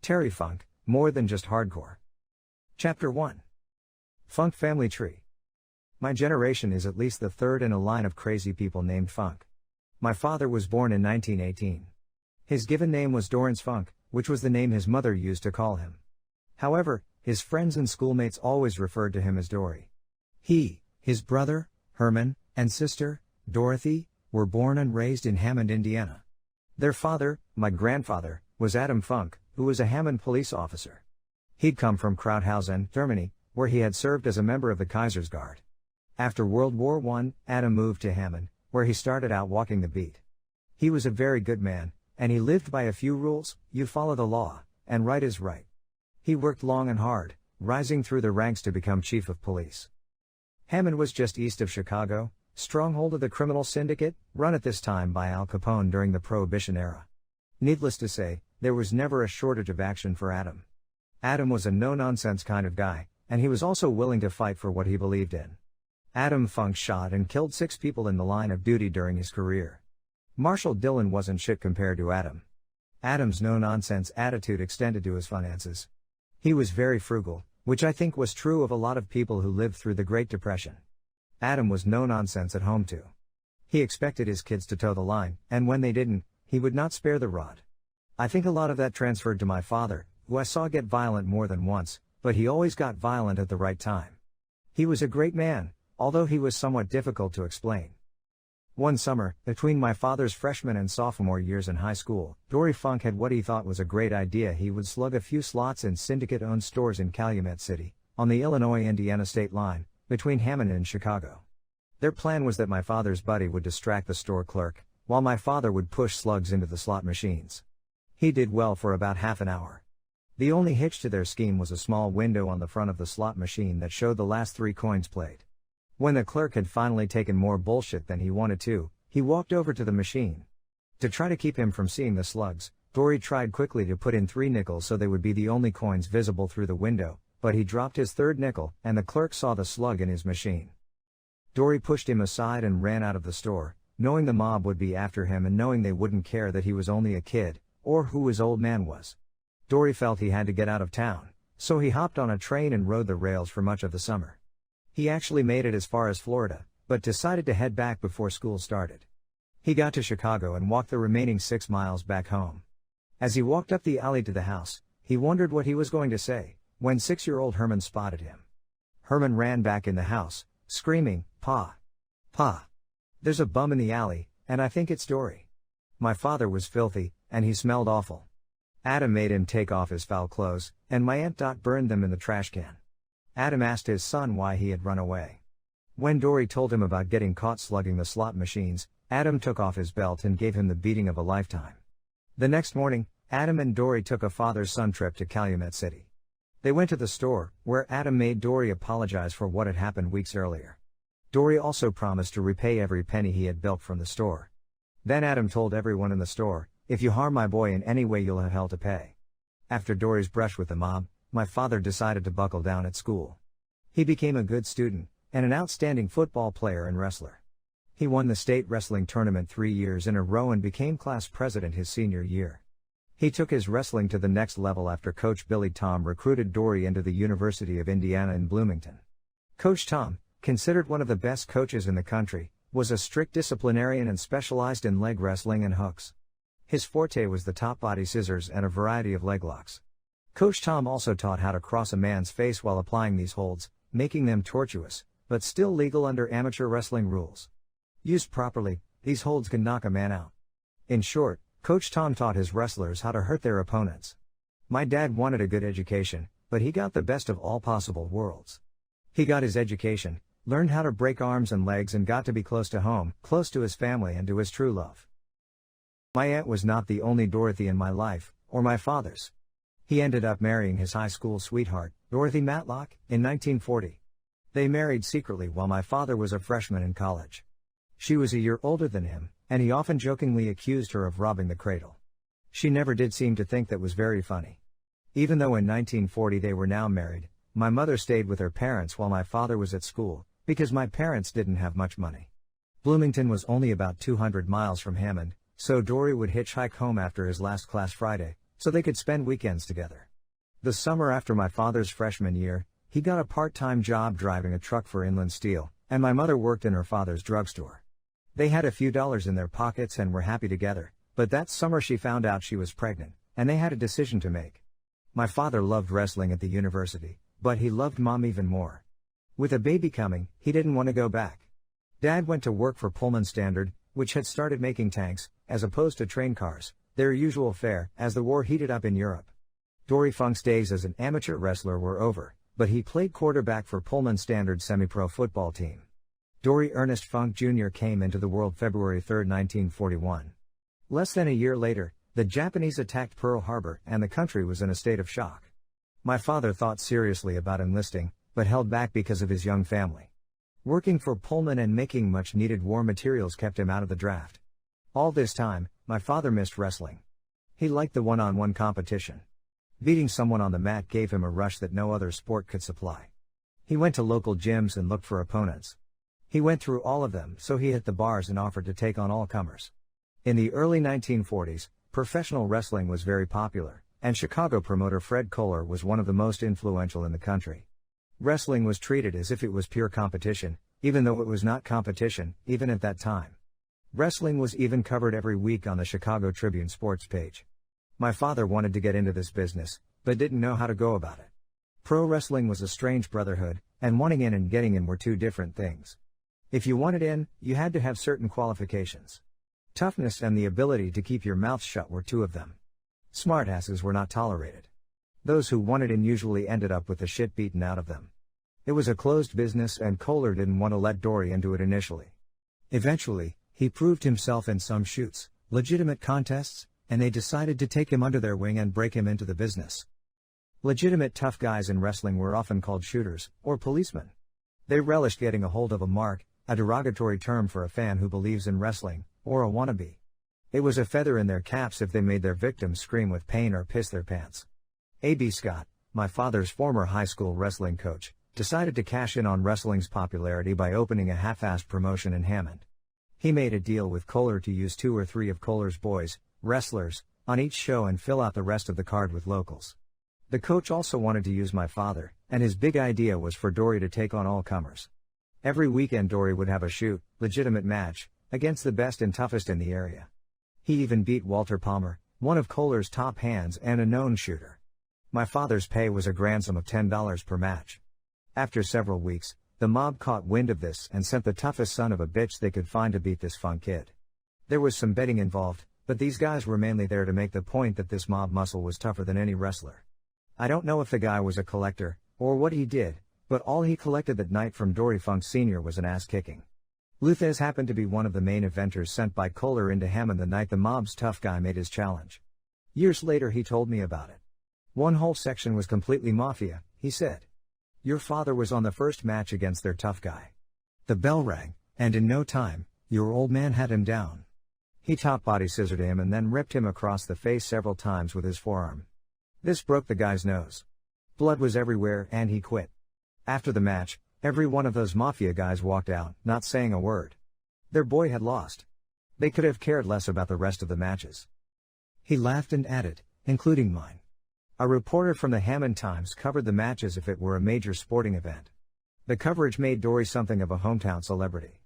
Terry Funk, more than just hardcore. Chapter 1. Funk Family Tree. My generation is at least the third in a line of crazy people named Funk. My father was born in 1918. His given name was Dorrance Funk, which was the name his mother used to call him. However, his friends and schoolmates always referred to him as Dory. He, his brother, Herman, and sister, Dorothy, were born and raised in Hammond, Indiana. Their father, my grandfather, was Adam Funk, who was a Hammond police officer. He'd come from Krauthausen, Germany, where he had served as a member of the Kaiser's Guard. After World War I, Adam moved to Hammond, where he started out walking the beat. He was a very good man, and he lived by a few rules: you follow the law, and right is right. He worked long and hard, rising through the ranks to become chief of police. Hammond was just east of Chicago, stronghold of the criminal syndicate, run at this time by Al Capone during the Prohibition era. Needless to say, there was never a shortage of action for Adam. Adam was a no-nonsense kind of guy, and he was also willing to fight for what he believed in. Adam Funk shot and killed 6 people in the line of duty during his career. Marshall Dillon wasn't shit compared to Adam. Adam's no-nonsense attitude extended to his finances. He was very frugal, which I think was true of a lot of people who lived through the Great Depression. Adam was no-nonsense at home too. He expected his kids to toe the line, and when they didn't, he would not spare the rod. I think a lot of that transferred to my father, who I saw get violent more than once, but he always got violent at the right time. He was a great man, although he was somewhat difficult to explain. One summer, between my father's freshman and sophomore years in high school, Dory Funk had what he thought was a great idea. He would slug a few slots in syndicate-owned stores in Calumet City, on the Illinois-Indiana state line, between Hammond and Chicago. Their plan was that my father's buddy would distract the store clerk, while my father would push slugs into the slot machines. He did well for about half an hour. The only hitch to their scheme was a small window on the front of the slot machine that showed the last 3 coins played. When the clerk had finally taken more bullshit than he wanted to, he walked over to the machine. To try to keep him from seeing the slugs, Dory tried quickly to put in 3 nickels so they would be the only coins visible through the window, but he dropped his 3rd nickel, and the clerk saw the slug in his machine. Dory pushed him aside and ran out of the store, knowing the mob would be after him and knowing they wouldn't care that he was only a kid, or who his old man was. Dory felt he had to get out of town, so he hopped on a train and rode the rails for much of the summer. He actually made it as far as Florida, but decided to head back before school started. He got to Chicago and walked the remaining 6 miles back home. As he walked up the alley to the house, he wondered what he was going to say, when 6-year-old Herman spotted him. Herman ran back in the house, screaming, "Pa! Pa! There's a bum in the alley, and I think it's Dory." My father was filthy, and he smelled awful. Adam made him take off his foul clothes, and my Aunt Dot burned them in the trash can. Adam asked his son why he had run away. When Dory told him about getting caught slugging the slot machines, Adam took off his belt and gave him the beating of a lifetime. The next morning, Adam and Dory took a father-son trip to Calumet City. They went to the store, where Adam made Dory apologize for what had happened weeks earlier. Dory also promised to repay every penny he had bilked from the store. Then Adam told everyone in the store, "If you harm my boy in any way, you'll have hell to pay." After Dory's brush with the mob, my father decided to buckle down at school. He became a good student, and an outstanding football player and wrestler. He won the state wrestling tournament 3 years in a row and became class president his senior year. He took his wrestling to the next level after Coach Billy Tom recruited Dory into the University of Indiana in Bloomington. Coach Tom, considered one of the best coaches in the country, was a strict disciplinarian and specialized in leg wrestling and hooks. His forte was the top body scissors and a variety of leg locks. Coach Tom also taught how to cross a man's face while applying these holds, making them tortuous, but still legal under amateur wrestling rules. Used properly, these holds can knock a man out. In short, Coach Tom taught his wrestlers how to hurt their opponents. My dad wanted a good education, but he got the best of all possible worlds. He got his education, learned how to break arms and legs, and got to be close to home, close to his family and to his true love. My aunt was not the only Dorothy in my life, or my father's. He ended up marrying his high school sweetheart, Dorothy Matlock, in 1940. They married secretly while my father was a freshman in college. She was a year older than him, and he often jokingly accused her of robbing the cradle. She never did seem to think that was very funny. Even though in 1940 they were now married, my mother stayed with her parents while my father was at school, because my parents didn't have much money. Bloomington was only about 200 miles from Hammond, so Dory would hitchhike home after his last class Friday, so they could spend weekends together. The summer after my father's freshman year, he got a part-time job driving a truck for Inland Steel, and my mother worked in her father's drugstore. They had a few dollars in their pockets and were happy together, but that summer she found out she was pregnant, and they had a decision to make. My father loved wrestling at the university, but he loved Mom even more. With a baby coming, he didn't want to go back. Dad went to work for Pullman Standard, which had started making tanks, as opposed to train cars, their usual fare, as the war heated up in Europe. Dory Funk's days as an amateur wrestler were over, but he played quarterback for Pullman Standard's semi-pro football team. Dory Ernest Funk Jr. came into the world February 3, 1941. Less than a year later, the Japanese attacked Pearl Harbor and the country was in a state of shock. My father thought seriously about enlisting, but held back because of his young family. Working for Pullman and making much-needed war materials kept him out of the draft. All this time, my father missed wrestling. He liked the one-on-one competition. Beating someone on the mat gave him a rush that no other sport could supply. He went to local gyms and looked for opponents. He went through all of them, so he hit the bars and offered to take on all comers. In the early 1940s, professional wrestling was very popular, and Chicago promoter Fred Kohler was one of the most influential in the country. Wrestling was treated as if it was pure competition, even though it was not competition, even at that time. Wrestling was even covered every week on the Chicago Tribune sports page. My father wanted to get into this business, but didn't know how to go about it. Pro wrestling was a strange brotherhood, and wanting in and getting in were two different things. If you wanted in, you had to have certain qualifications. Toughness and the ability to keep your mouth shut were two of them. Smartasses were not tolerated. Those who wanted in usually ended up with the shit beaten out of them. It was a closed business and Kohler didn't want to let Dory into it initially. Eventually, he proved himself in some shoots, legitimate contests, and they decided to take him under their wing and break him into the business. Legitimate tough guys in wrestling were often called shooters, or policemen. They relished getting a hold of a mark, a derogatory term for a fan who believes in wrestling, or a wannabe. It was a feather in their caps if they made their victims scream with pain or piss their pants. A.B. Scott, my father's former high school wrestling coach, decided to cash in on wrestling's popularity by opening a half-assed promotion in Hammond. He made a deal with Kohler to use 2 or 3 of Kohler's boys, wrestlers, on each show and fill out the rest of the card with locals. The coach also wanted to use my father, and his big idea was for Dory to take on all comers. Every weekend Dory would have a shoot, legitimate match, against the best and toughest in the area. He even beat Walter Palmer, one of Kohler's top hands and a known shooter. My father's pay was a grand sum of $10 per match. After several weeks, the mob caught wind of this and sent the toughest son of a bitch they could find to beat this Funk kid. There was some betting involved, but these guys were mainly there to make the point that this mob muscle was tougher than any wrestler. I don't know if the guy was a collector, or what he did, but all he collected that night from Dory Funk Sr. was an ass-kicking. Luthez happened to be one of the main eventers sent by Kohler into Hammond the night the mob's tough guy made his challenge. Years later he told me about it. One whole section was completely mafia, he said. Your father was on the first match against their tough guy. The bell rang, and in no time, your old man had him down. He top body scissored him and then ripped him across the face several times with his forearm. This broke the guy's nose. Blood was everywhere and he quit. After the match, every one of those mafia guys walked out, not saying a word. Their boy had lost. They could have cared less about the rest of the matches. He laughed and added, including mine. A reporter from the Hammond Times covered the match as if it were a major sporting event. The coverage made Dory something of a hometown celebrity.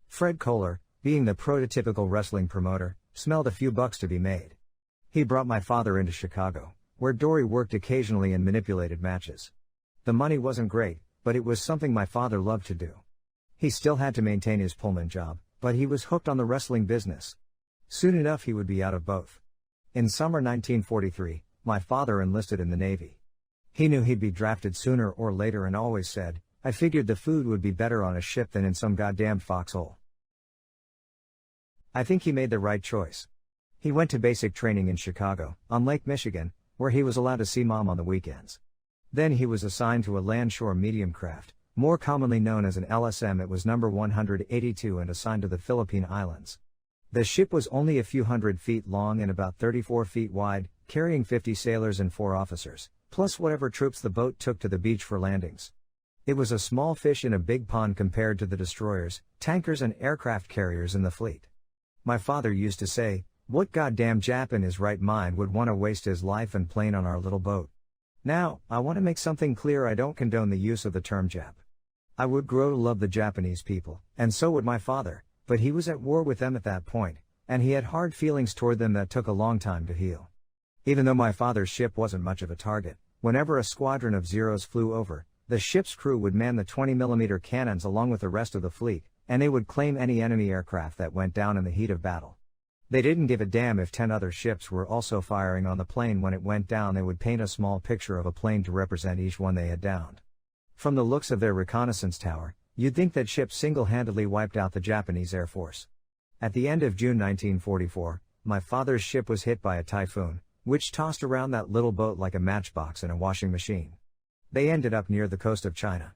Fred Kohler, being the prototypical wrestling promoter, smelled a few bucks to be made. He brought my father into Chicago, where Dory worked occasionally and manipulated matches. The money wasn't great, but it was something my father loved to do. He still had to maintain his Pullman job, but he was hooked on the wrestling business. Soon enough he would be out of both. In summer 1943, my father enlisted in the Navy. He knew he'd be drafted sooner or later and always said, I figured the food would be better on a ship than in some goddamn foxhole. I think he made the right choice. He went to basic training in Chicago, on Lake Michigan, where he was allowed to see Mom on the weekends. Then he was assigned to a landshore medium craft, more commonly known as an LSM. It was number 182 and assigned to the Philippine Islands. The ship was only a few hundred feet long and about 34 feet wide, carrying 50 sailors and 4 officers, plus whatever troops the boat took to the beach for landings. It was a small fish in a big pond compared to the destroyers, tankers and aircraft carriers in the fleet. My father used to say, What goddamn Jap in his right mind would want to waste his life and plane on our little boat? Now, I want to make something clear: I don't condone the use of the term Jap. I would grow to love the Japanese people, and so would my father, but he was at war with them at that point, and he had hard feelings toward them that took a long time to heal. Even though my father's ship wasn't much of a target, whenever a squadron of Zeros flew over, the ship's crew would man the 20mm cannons along with the rest of the fleet, and they would claim any enemy aircraft that went down in the heat of battle. They didn't give a damn if 10 other ships were also firing on the plane when it went down. They would paint a small picture of a plane to represent each one they had downed. From the looks of their reconnaissance tower, you'd think that ship single-handedly wiped out the Japanese Air Force. At the end of June 1944, my father's ship was hit by a typhoon, which tossed around that little boat like a matchbox in a washing machine. They ended up near the coast of China.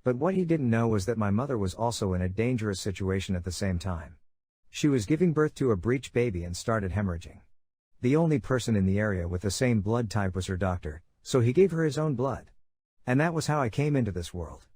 But what he didn't know was that my mother was also in a dangerous situation at the same time. She was giving birth to a breech baby and started hemorrhaging. The only person in the area with the same blood type was her doctor, so he gave her his own blood. And that was how I came into this world.